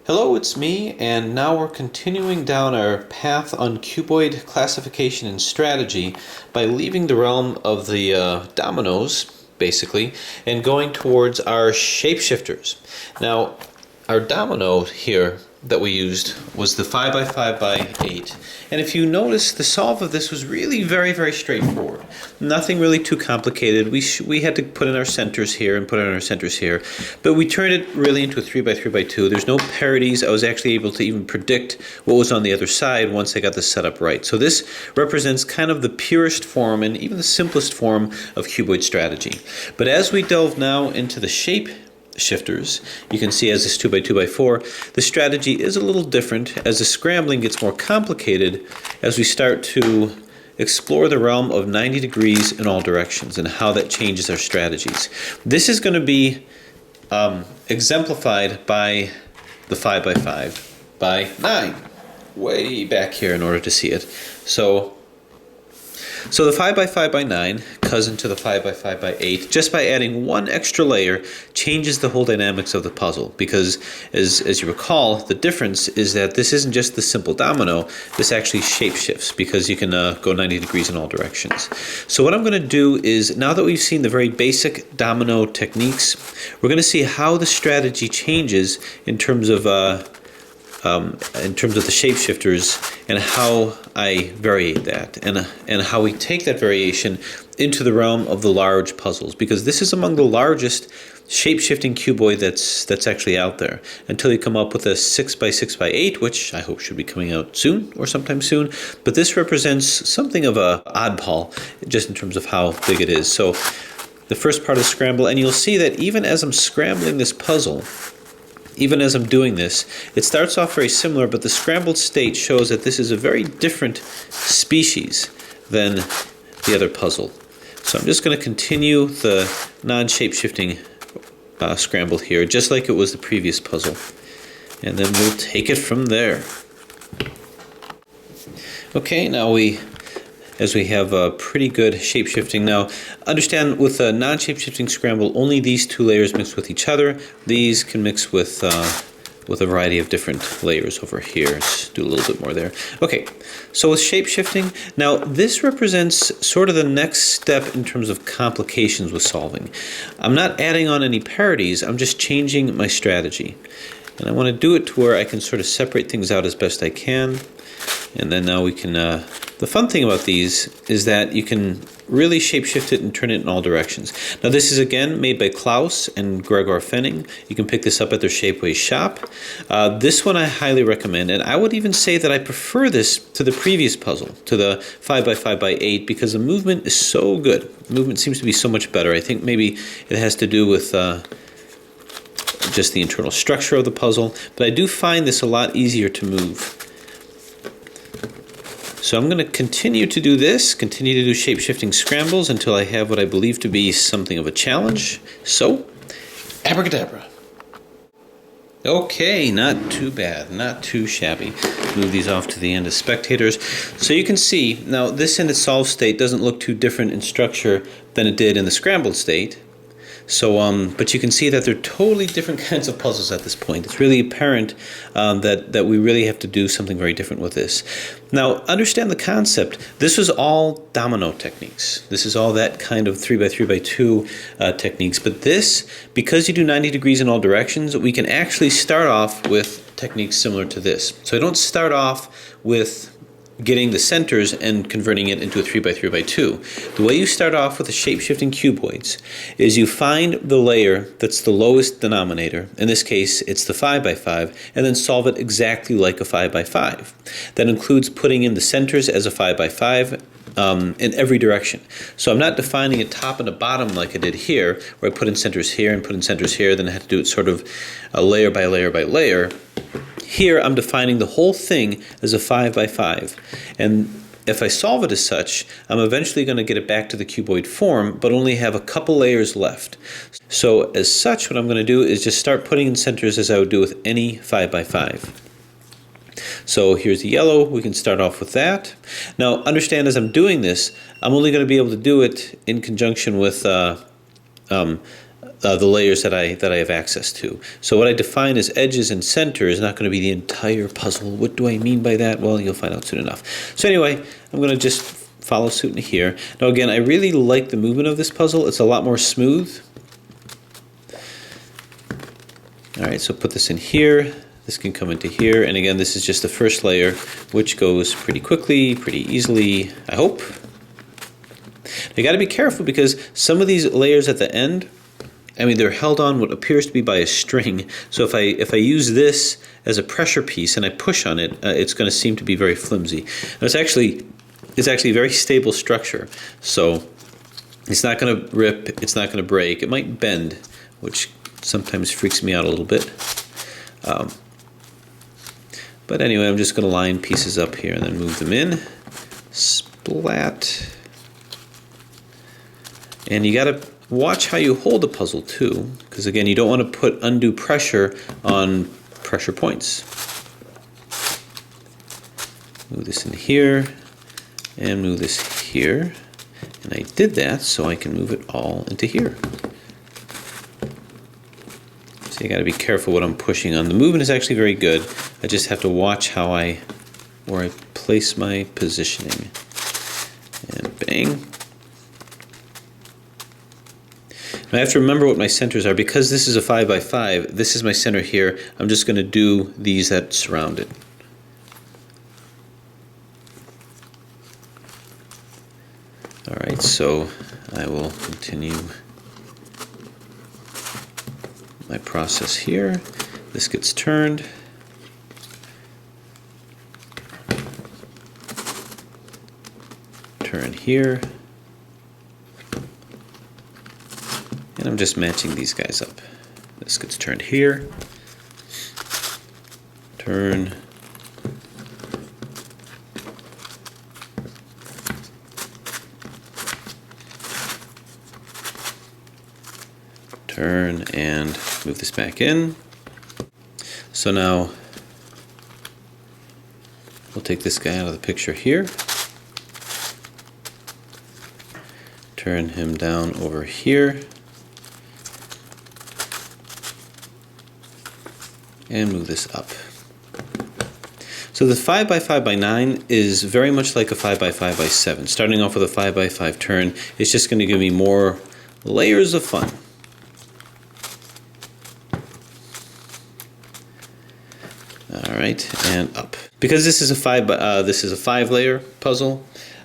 Hello, it's me, and now we're continuing down our path on cuboid classification and strategy by leaving the realm of the dominoes, basically, and going towards our shapeshifters. Now, our domino here that we used was the 5x5x8, and if you notice, the solve of this was really very straightforward. Nothing really too complicated. We had to put in our centers here and put in our centers here, but we turned it really into a 3x3x2. There's no parities. I was actually able to even predict what was on the other side once I got this set up right. So this represents kind of the purest form and even the simplest form of cuboid strategy. But as we delve now into the shape shifters, you can see as this 2x2x4, the strategy is a little different as the scrambling gets more complicated as we start to explore the realm of 90 degrees in all directions and how that changes our strategies. This is going to be exemplified by the 5x5x9 way back here in order to see it. So the 5x5x9, cousin to the 5x5x8, just by adding one extra layer, changes the whole dynamics of the puzzle. Because, as you recall, the difference is that this isn't just the simple domino, this actually shapeshifts, because you can go 90 degrees in all directions. So what I'm going to do is, now that we've seen the very basic domino techniques, we're going to see how the strategy changes in terms of the shapeshifters and how I variate that and how we take that variation into the realm of the large puzzles, because this is among the largest shape-shifting cuboid that's actually out there until you come up with a 6x6x8, which I hope should be coming out soon or sometime soon. But this represents something of a oddball just in terms of how big it is. So the first part of the scramble, and you'll see that even as I'm scrambling this puzzle, even as I'm doing this, it starts off very similar, but the scrambled state shows that this is a very different species than the other puzzle. So I'm just going to continue the non-shape-shifting scramble here, just like it was the previous puzzle. And then we'll take it from there. Okay, now as we have a pretty good shape-shifting. Now, understand with a non-shape-shifting scramble, only these two layers mix with each other. These can mix with a variety of different layers over here. Let's do a little bit more there. Okay, so with shape-shifting, now this represents sort of the next step in terms of complications with solving. I'm not adding on any parities, I'm just changing my strategy. And I want to do it to where I can sort of separate things out as best I can. And then now we can, the fun thing about these is that you can really shapeshift it and turn it in all directions. Now this is again made by Klaus and Gregor Fenning. You can pick this up at their Shapeways shop. This one I highly recommend, and I would even say that I prefer this to the previous puzzle, to the 5x5x8, because the movement is so good. The movement seems to be so much better. I think maybe it has to do with just the internal structure of the puzzle, but I do find this a lot easier to move. So I'm going to continue to do this, continue to do shape-shifting scrambles until I have what I believe to be something of a challenge. So, abracadabra. Okay, not too bad, not too shabby. Move these off to the end as spectators. So you can see, now this in its solved state doesn't look too different in structure than it did in the scrambled state. So, but you can see that they're totally different kinds of puzzles at this point. It's really apparent that we really have to do something very different with this. Now, understand the concept. This was all domino techniques. This is all that kind of 3x3x2 techniques. But this, because you do 90 degrees in all directions, we can actually start off with techniques similar to this. So I don't start off with getting the centers and converting it into a 3x3x2. The way you start off with the shape-shifting cuboids is you find the layer that's the lowest denominator. In this case, it's the 5x5, and then solve it exactly like a 5x5. That includes putting in the centers as a 5x5 in every direction. So I'm not defining a top and a bottom like I did here, where I put in centers here and put in centers here, then I had to do it sort of layer by layer by layer. Here I'm defining the whole thing as a 5x5, and if I solve it as such, I'm eventually going to get it back to the cuboid form, but only have a couple layers left. So as such, what I'm going to do is just start putting in centers as I would do with any 5x5. So here's the yellow, we can start off with that. Now understand, as I'm doing this, I'm only going to be able to do it in conjunction with the layers that I have access to. So what I define as edges and center is not going to be the entire puzzle. What do I mean by that? Well, you'll find out soon enough. So anyway, I'm going to just follow suit in here. Now again, I really like the movement of this puzzle. It's a lot more smooth. All right, so put this in here. This can come into here. And again, this is just the first layer, which goes pretty quickly, pretty easily, I hope. You got to be careful because some of these layers at the end, I mean, they're held on what appears to be by a string. So if I use this as a pressure piece and I push on it, it's going to seem to be very flimsy. And it's actually a very stable structure. So it's not going to rip, it's not going to break. It might bend, which sometimes freaks me out a little bit. But anyway, I'm just going to line pieces up here and then move them in. Splat. And you got to watch how you hold the puzzle too, because again, you don't want to put undue pressure on pressure points. Move this in here and move this here. And I did that so I can move it all into here. So you got to be careful what I'm pushing on. The movement is actually very good. I just have to watch how where I place my positioning. And bang. Now I have to remember what my centers are. Because this is a 5 by 5, this is my center here. I'm just going to do these that surround it. Alright, so I will continue my process here. This gets turned. Turn here. And I'm just matching these guys up. This gets turned here. Turn. Turn and move this back in. So now we'll take this guy out of the picture here. Turn him down over here. And move this up. So the 5 by 5 by 9 is very much like a 5 by 5 by 7. Starting off with a 5 by 5 turn, it's just going to give me more layers of fun. All right, and up. Because this is a 5 layer puzzle,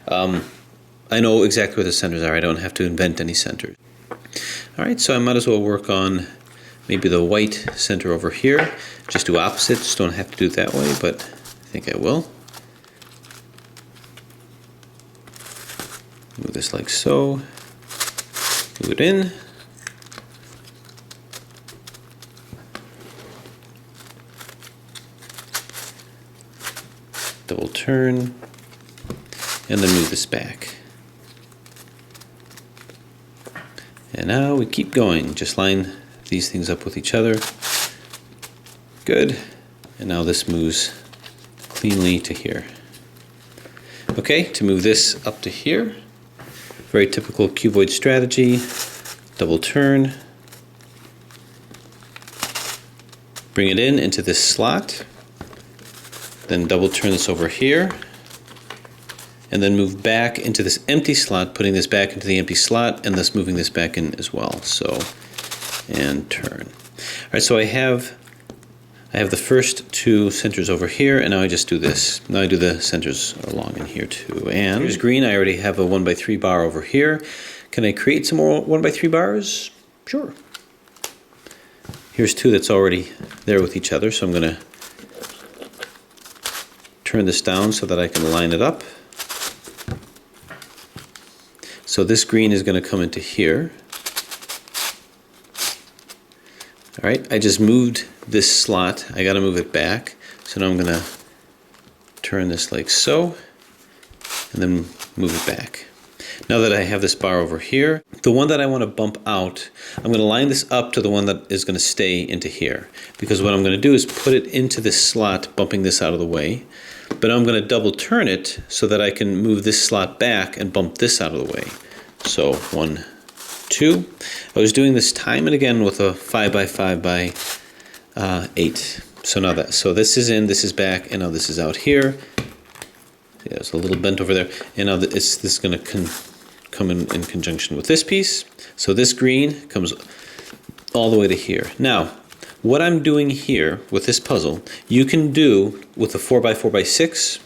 I know exactly where the centers are. I don't have to invent any centers. All right, so I might as well work on maybe the white center over here. Just do opposites, don't have to do it that way, but I think I will. Move this like so. Move it in. Double turn. And then move this back. And now we keep going. Just line these things up with each other. Good. And now this moves cleanly to here. Okay, to move this up to here, very typical cuboid strategy. Double turn. Bring it into this slot. Then double turn this over here. And then move back into this empty slot, putting this back into the empty slot, and thus moving this back in as well. So, and turn. All right, so I have the first two centers over here, and now I just do this. Now I do the centers along in here too. And here's green. I already have a 1 by 3 bar over here. Can I create some more 1 by 3 bars? Sure. Here's two that's already there with each other, so I'm going to turn this down so that I can line it up. So this green is going to come into here. All right, I just moved this slot. I got to move it back. So now I'm going to turn this like so, and then move it back. Now that I have this bar over here, the one that I want to bump out, I'm going to line this up to the one that is going to stay into here. Because what I'm going to do is put it into this slot, bumping this out of the way. But I'm going to double turn it so that I can move this slot back and bump this out of the way. So 1, 2. I was doing this time and again with a 5 by 5 by 8. So now so this is in, this is back, and now this is out here. Yeah, it's a little bent over there, and now this is going to come in conjunction with this piece. So this green comes all the way to here. Now, what I'm doing here with this puzzle, you can do with a 4 by 4 by 6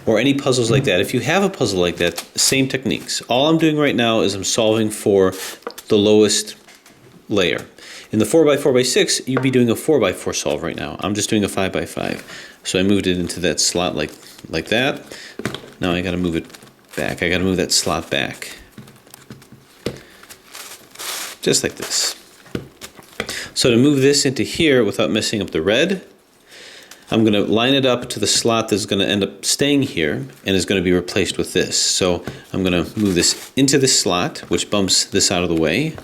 or any puzzles like that. If you have a puzzle like that, same techniques. All I'm doing right now is I'm solving for the lowest layer. In the 4 by 4 by 6, you'd be doing a 4 by 4 solve right now. I'm just doing a 5 by 5. So I moved it into that slot like that. Now I got to move it back. I got to move that slot back. Just like this. So to move this into here without messing up the red, I'm going to line it up to the slot that's going to end up staying here and is going to be replaced with this. So I'm going to move this into this slot, which bumps this out of the way.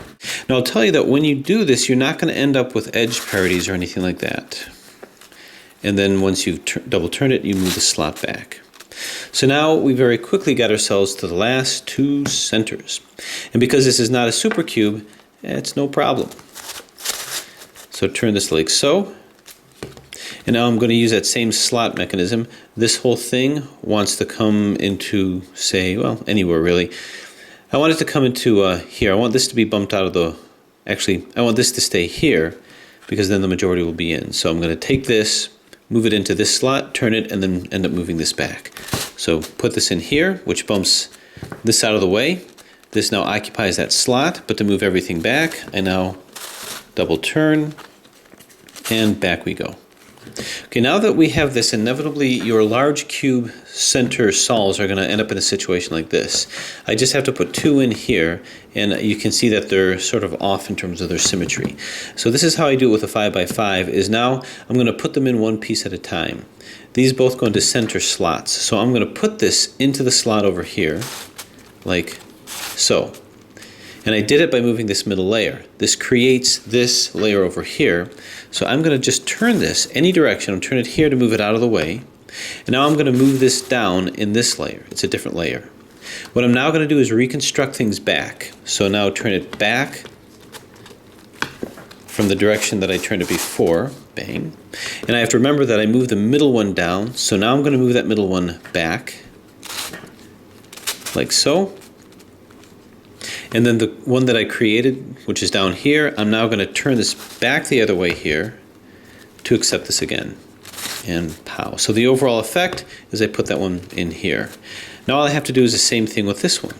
Now I'll tell you that when you do this, you're not going to end up with edge parities or anything like that. And then once you've double turned it, you move the slot back. So now we very quickly got ourselves to the last 2 centers. And because this is not a supercube, it's no problem. So turn this like so. And now I'm going to use that same slot mechanism. This whole thing wants to come into, say, well, anywhere really. I want it to come into here. I want this to be bumped out of the, actually, I want this to stay here because then the majority will be in. So I'm going to take this, move it into this slot, turn it, and then end up moving this back. So put this in here, which bumps this out of the way. This now occupies that slot, but to move everything back, I now double turn, and back we go. Okay, now that we have this, inevitably your large cube center solves are going to end up in a situation like this. I just have to put 2 in here, and you can see that they're sort of off in terms of their symmetry. So this is how I do it with a 5 by 5, is now I'm going to put them in one piece at a time. These both go into center slots. So I'm going to put this into the slot over here, like so. And I did it by moving this middle layer. This creates this layer over here. So I'm going to just turn this any direction. I'm turning it here to move it out of the way. And now I'm going to move this down in this layer. It's a different layer. What I'm now going to do is reconstruct things back. So now turn it back from the direction that I turned it before. Bang. And I have to remember that I moved the middle one down. So now I'm going to move that middle one back. Like so. And then the one that I created, which is down here, I'm now going to turn this back the other way here to accept this again. And pow. So the overall effect is I put that one in here. Now all I have to do is the same thing with this one.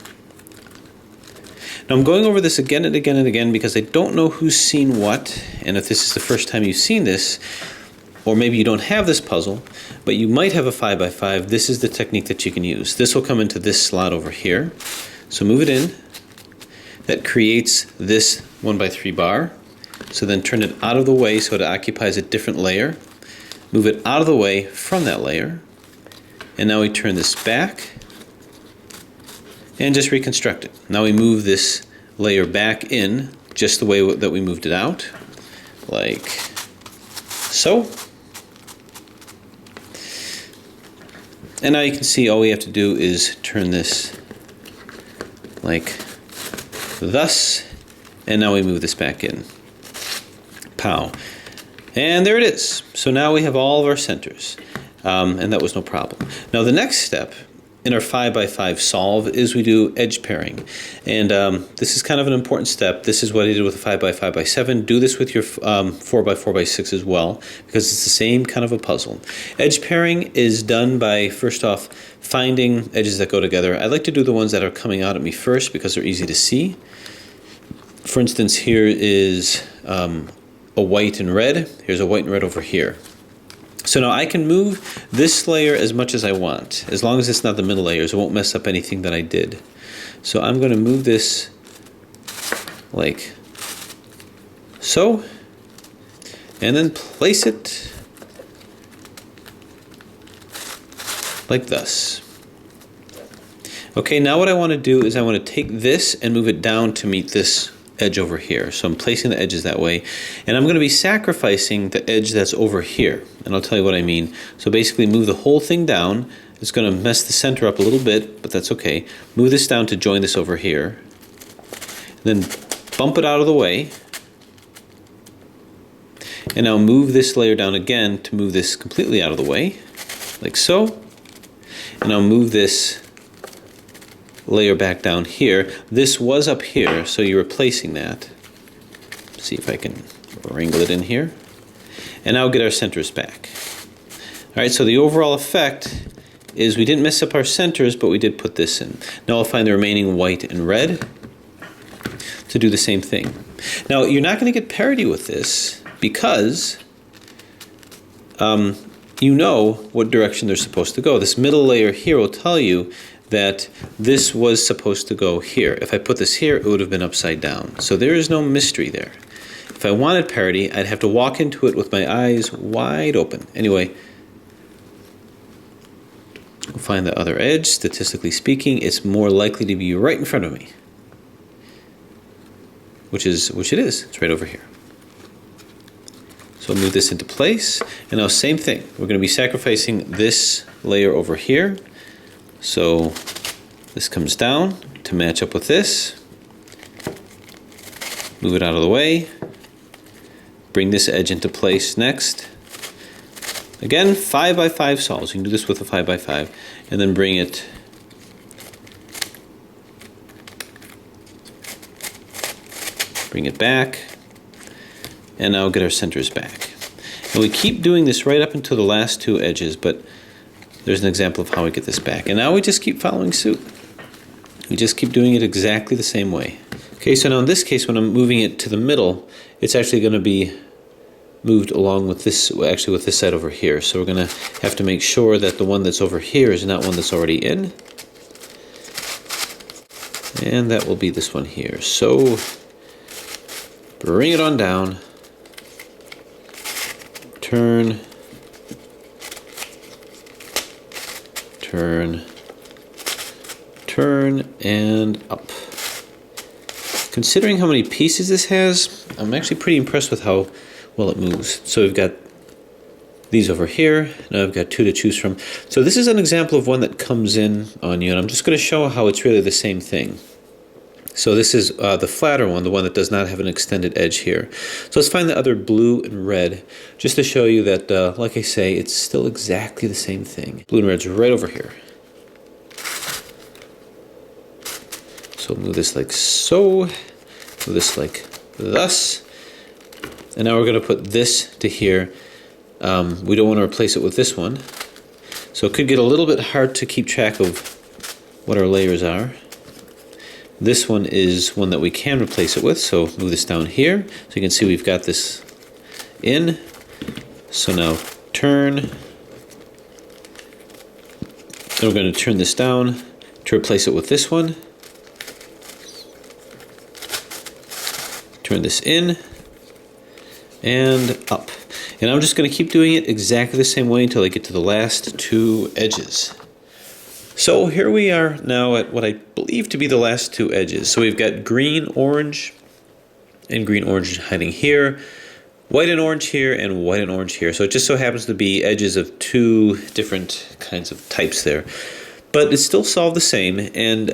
Now I'm going over this again and again and again because I don't know who's seen what, and if this is the first time you've seen this, or maybe you don't have this puzzle, but you might have a 5 by 5, this is the technique that you can use. This will come into this slot over here. So move it in. That creates this 1 by 3 bar. So then turn it out of the way so it occupies a different layer. Move it out of the way from that layer. And now we turn this back and just reconstruct it. Now we move this layer back in just the way that we moved it out, like so. And now you can see all we have to do is turn this like thus, and now we move this back in. Pow. And there it is. So now we have all of our centers, and that was no problem. Now the next step in our 5 by 5 solve is we do edge pairing, and this is kind of an important step. This is what I did with a 5 by 5 by 7. Do this with your 4 by 4 by 6 as well, because it's the same kind of a puzzle. Edge pairing is done by, first off, finding edges that go together. I like to do the ones that are coming out at me first because they're easy to see. For instance, here is a white and red. Here's a white and red over here. So now I can move this layer as much as I want. As long as it's not the middle layers, it won't mess up anything that I did. So I'm going to move this like so, and then place it like thus. Okay, now what I want to do is I want to take this and move it down to meet this edge over here. So I'm placing the edges that way, and I'm going to be sacrificing the edge that's over here, and I'll tell you what I mean. So basically move the whole thing down. It's going to mess the center up a little bit, but that's okay. Move this down to join this over here, then bump it out of the way. And now move this layer down again to move this completely out of the way, like so. And I'll move this layer back down here. This was up here, so you're replacing that. See if I can wrangle it in here. And now get our centers back. All right, so the overall effect is we didn't mess up our centers, but we did put this in. Now I'll find the remaining white and red to do the same thing. Now you're not going to get parity with this because you know what direction they're supposed to go. This middle layer here will tell you that this was supposed to go here. If I put this here, it would have been upside down. So there is no mystery there. If I wanted parity, I'd have to walk into it with my eyes wide open. Anyway, we'll find the other edge. Statistically speaking, it's more likely to be right in front of me, which it is. It's right over here. So I'll move this into place, and now same thing. We're going to be sacrificing this layer over here. So this comes down to match up with this. Move it out of the way. Bring this edge into place next. Again, 5x5 solves. You can do this with a 5x5, and then bring it back, and now get our centers back. And we keep doing this right up until the last two edges, but there's an example of how we get this back. And now we just keep following suit. We just keep doing it exactly the same way. Okay, so now in this case, when I'm moving it to the middle, it's actually going to be moved along with this, actually with this side over here. So we're going to have to make sure that the one that's over here is not one that's already in. And that will be this one here. So bring it on down. Turn. Turn. Turn and up. Considering how many pieces this has, I'm actually pretty impressed with how well it moves. So we've got these over here. Now I've got two to choose from. So this is an example of one that comes in on you, and I'm just going to show how it's really the same thing. So this is the flatter one, the one that does not have an extended edge here. So let's find the other blue and red, just to show you that, like I say, it's still exactly the same thing. Blue and red's right over here. So move this like so, move this like thus. And now we're going to put this to here. We don't want to replace it with this one. So it could get a little bit hard to keep track of what our layers are. This one is one that we can replace it with, so move this down here. So you can see we've got this in. So now turn. And we're going to turn this down to replace it with this one. Turn this in and up. And I'm just going to keep doing it exactly the same way until I get to the last two edges. So here we are now at what I believe to be the last two edges. So we've got green, orange, and green, orange hiding here, white and orange here, and white and orange here. So it just so happens to be edges of two different kinds of types there. But it's still solved the same, and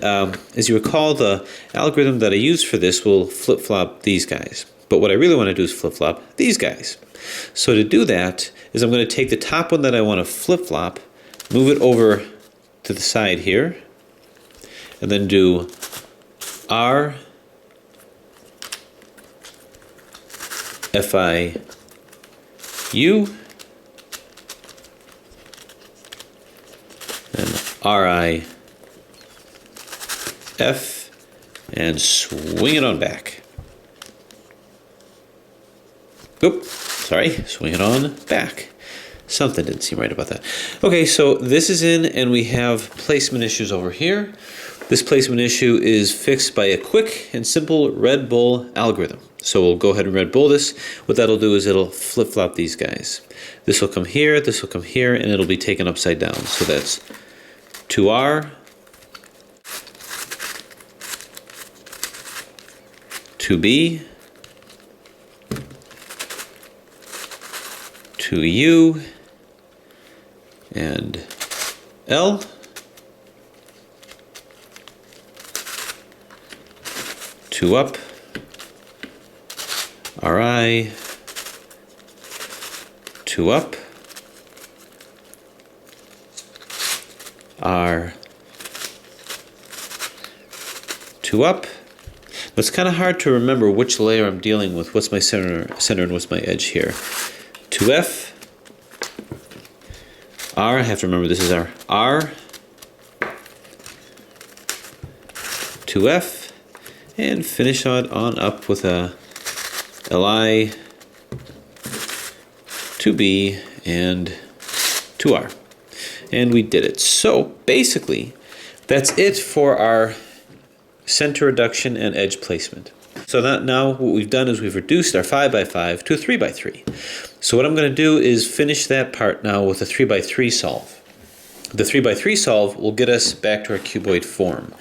as you recall, the algorithm that I use for this will flip-flop these guys. But what I really want to do is flip-flop these guys. So to do that is I'm going to take the top one that I want to flip-flop, move it over to the side here, and then do R, F-I, U, and R-I, F, and swing it on back. Oop, sorry, swing it on back. Something didn't seem right about that. Okay, so this is in, and we have placement issues over here. This placement issue is fixed by a quick and simple Red Bull algorithm. So we'll go ahead and Red Bull this. What that'll do is it'll flip-flop these guys. This will come here, and it'll be taken upside down. So that's 2R, 2B, 2U, and L, 2 up, RI, 2 up, R, 2 up. It's kind of hard to remember which layer I'm dealing with. What's my center and what's my edge here? 2F, R, I have to remember this is our R, 2F, and finish on up with a LI, 2B, and 2R. And we did it. So basically, that's it for our center reduction and edge placement. So now what we've done is we've reduced our 5x5 to a 3x3. So what I'm going to do is finish that part now with a 3x3 solve. The 3x3 solve will get us back to our cuboid form.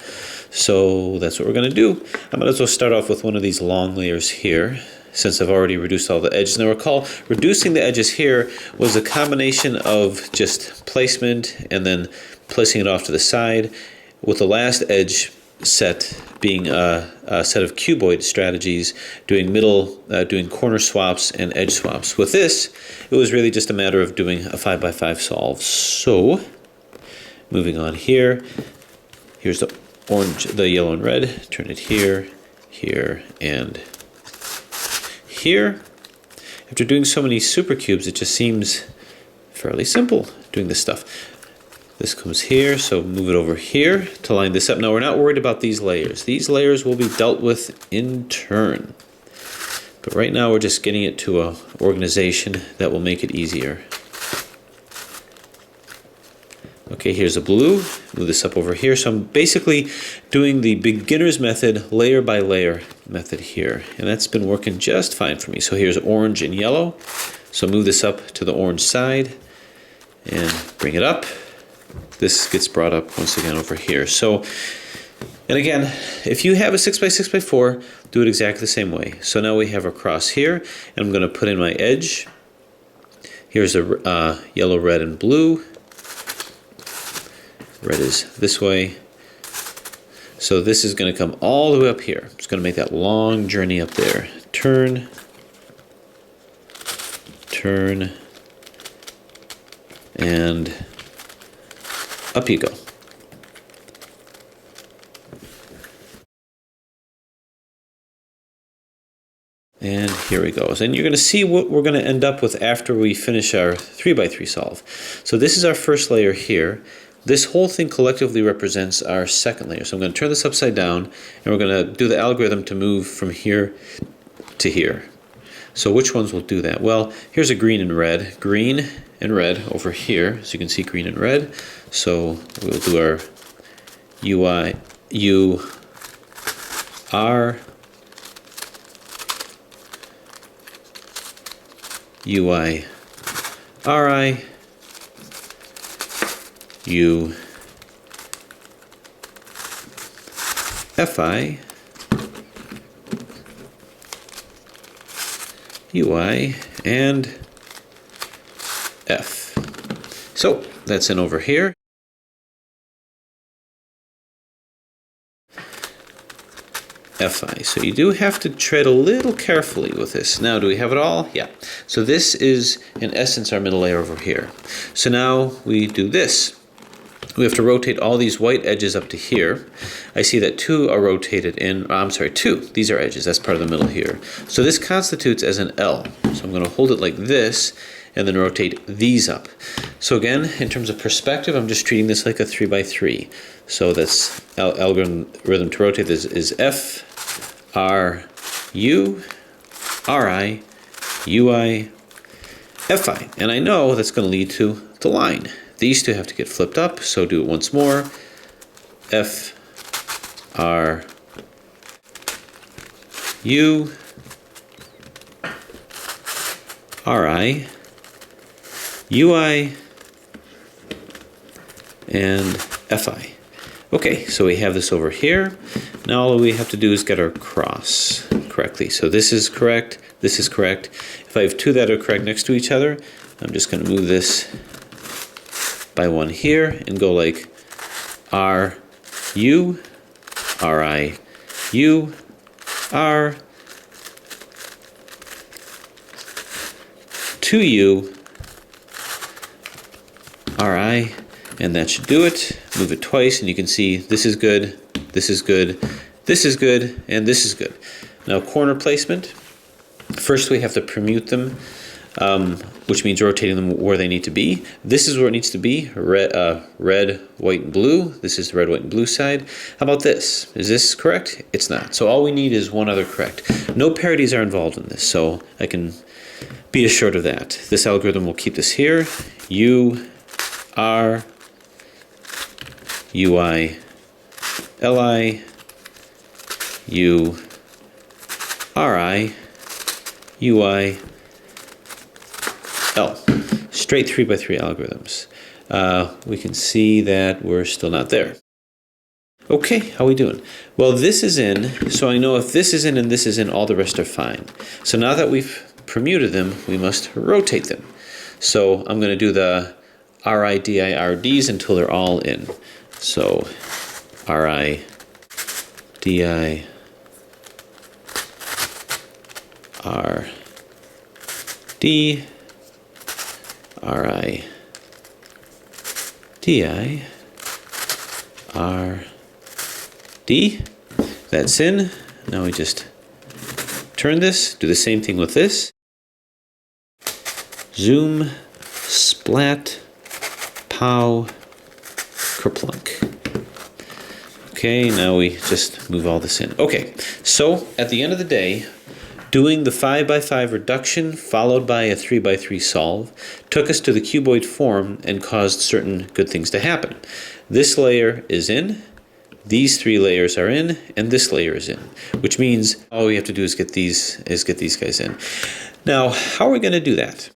So that's what we're going to do. I might as well start off with one of these long layers here, since I've already reduced all the edges. Now recall, reducing the edges here was a combination of just placement and then placing it off to the side, with the last edge set being a set of cuboid strategies, doing corner swaps and edge swaps. With this, it was really just a matter of doing a 5x5 solve. So, moving on here, here's the orange, the yellow and red. Turn it here, here, and here. After doing so many supercubes, it just seems fairly simple doing this stuff. This comes here, so move it over here to line this up. Now we're not worried about these layers. These layers will be dealt with in turn. But right now we're just getting it to an organization that will make it easier. Okay, here's a blue. Move this up over here. So I'm basically doing the beginner's method, layer by layer method here. And that's been working just fine for me. So here's orange and yellow. So move this up to the orange side and bring it up. This gets brought up once again over here. So, and again, if you have a 6x6x4, do it exactly the same way. So now we have a cross here, and I'm going to put in my edge. Here's a yellow, red, and blue. Red is this way. So this is going to come all the way up here. It's going to make that long journey up there. Turn, turn, and up you go. And here we go. And you're going to see what we're going to end up with after we finish our 3x3 solve. So this is our first layer here. This whole thing collectively represents our second layer. So I'm going to turn this upside down, and we're going to do the algorithm to move from here to here. So which ones will do that? Well, here's a green and red. Green and red over here. So you can see green and red. So we'll do our UI, U, R, UI, RI, U, FI, UI, and F. So that's in over here. FI. So you do have to tread a little carefully with this. Now, do we have it all? Yeah. So this is, in essence, our middle layer over here. So now we do this. We have to rotate all these white edges up to here. I see that 2 are rotated in, I'm sorry, 2. These are edges. That's part of the middle here. So this constitutes as an L. So I'm going to hold it like this and then rotate these up. So again, in terms of perspective, I'm just treating this like a 3x3. So this algorithm to rotate this is F, R, U, RI, UI, FI. And I know that's going to lead to the line. These two have to get flipped up, so do it once more. F, R, U, RI, UI, and FI. Okay, so we have this over here. Now all we have to do is get our cross correctly. So this is correct, this is correct. If I have 2 that are correct next to each other, I'm just going to move this by 1 here and go like R, U, RI, U, R, 2u ri, and that should do it. Move it twice, and you can see this is good, this is good, this is good, and this is good. Now corner placement. First we have to permute them, which means rotating them where they need to be. This is where it needs to be, red, white, and blue. This is the red, white, and blue side. How about this? Is this correct? It's not. So all we need is one other correct. No parities are involved in this, so I can be assured of that. This algorithm will keep this here. U, R, UI, LI, U, RI, UI, L. Straight 3x3 algorithms. We can see that we're still not there. Okay, how are we doing? Well, this is in, so I know if this is in and this is in, all the rest are fine. So now that we've permuted them, we must rotate them. So I'm going to do the RI, DI, RDs until they're all in. So RI, DI, R, D, RI, DI, R, D. That's in. Now we just turn this, do the same thing with this. Zoom, splat, pow, kerplunk. Okay, now we just move all this in. Okay, so at the end of the day, doing the 5x5 reduction followed by a 3x3 solve took us to the cuboid form and caused certain good things to happen. This layer is in, these three layers are in, and this layer is in, which means all we have to do is get these guys in. Now, how are we going to do that?